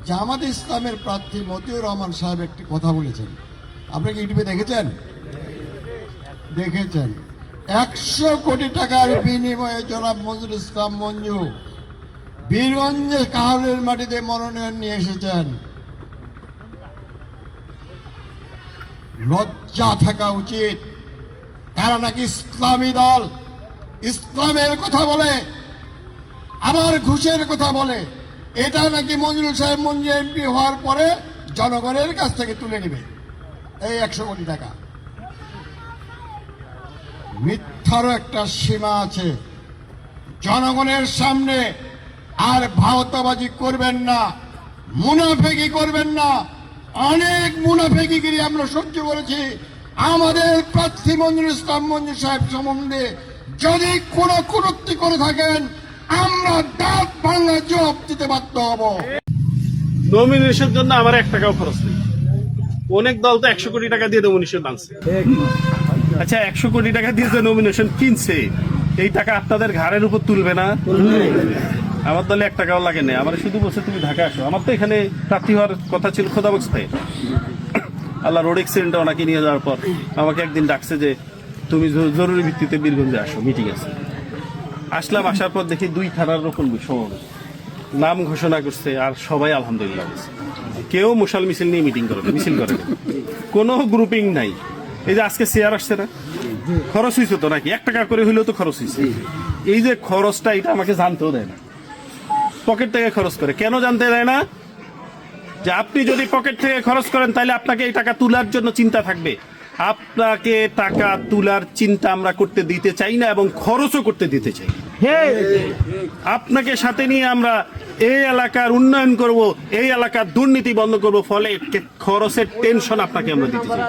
জামাত ইসলামের প্রার্থী মতিউর রহমান সাহেব একটি কথা বলেছেন, আপনি কি ইউটিউবে দেখেছেন? 100 কোটি টাকার বিনিময়ে জনাব মঞ্জুর ইসলাম মঞ্জু বীরগঞ্জে কাহালের মাটিতে মনোনয়ন নিয়ে এসেছেন। লজ্জা থাকা উচিত। তারা নাকি ইসলামী দল, ইসলামের কথা বলে, আবার ঘুষের কথা বলে। এটা নাকি মঞ্জুর সাহেব মঞ্জু এমপি হওয়ার পরে জনগণের কাছ থেকে তুলে নেবে এই 100 কোটি টাকা। মিথ্যারও একটা সীমা আছে। জনগণের সামনে আর ভাওতাবাজি করবেন না, মুনাফেকি করবেন না। অনেক মুনাফেকিগিরি আমরা সহ্য করেছি। আমাদের প্রার্থী মঞ্জুর ইসলাম মঞ্জু সাহেব সম্বন্ধে যদি কোনো কটূক্তি করে থাকেন, আমরা দাঁত ভাঙা জবাব দিতে বাধ্য হব। নমিনেশনের জন্য আমার 1 টাকাও খরচ নেই। অনেক দল তো 100 কোটি টাকা দিয়ে নমিনেশন বানছে। আচ্ছা, 100 কোটি টাকা দিয়ে যে নমিনেশন কিনছে, এই টাকা আপনাদের ঘাড়ের উপর তুলবে না? আমার দলে 1 টাকাও লাগে না। আমার শুধু বলছে তুমি ঢাকা আসো। আমার তো এখানে প্রার্থী হওয়ার কথা ছিল খোদাবস্থায়। আল্লাহ রোড অ্যাক্সিডেন্টে ওনাকে নিয়ে যাওয়ার পর আমাকে একদিন ডাকছে যে তুমি জরুরি ভিত্তিতে বীরগঞ্জে আসো, মিটিং আছে। আসলাম, আসার পর দেখি 2 থানার রকম সমাবেশ, নাম ঘোষণা করছে, আর সবাই আলহামদুলিল্লাহ বলছে। কেউ মশাল মিছিল নিয়ে মিটিং করে, মিছিল করে, কোনো গ্রুপিং নাই। এই যে আজকে চেয়ার আসছে না, খরচ হয়েছে তো নাকি? 1 টাকা করে হইলেও তো খরচ হয়েছে। এই যে খরচটা, এটা আমাকে জানতেও দেয় না। পকেট থেকে খরচ করে। কেন জানতে দেয় না? যে আপনি যদি পকেট থেকে খরচ করেন, তাহলে আপনাকে এই টাকা তোলার জন্য চিন্তা থাকবে। আপনাকে টাকা তোলার চিন্তা আমরা করতে দিতে চাই না, এবং খরচও করতে দিতে চাই। আপনাকে সাথে নিয়ে আমরা এই এলাকার উন্নয়ন করব, এই এলাকার দুর্নীতি বন্ধ করব, ফলে খরচের টেনশন আপনাকে আমরা দিতে চাই।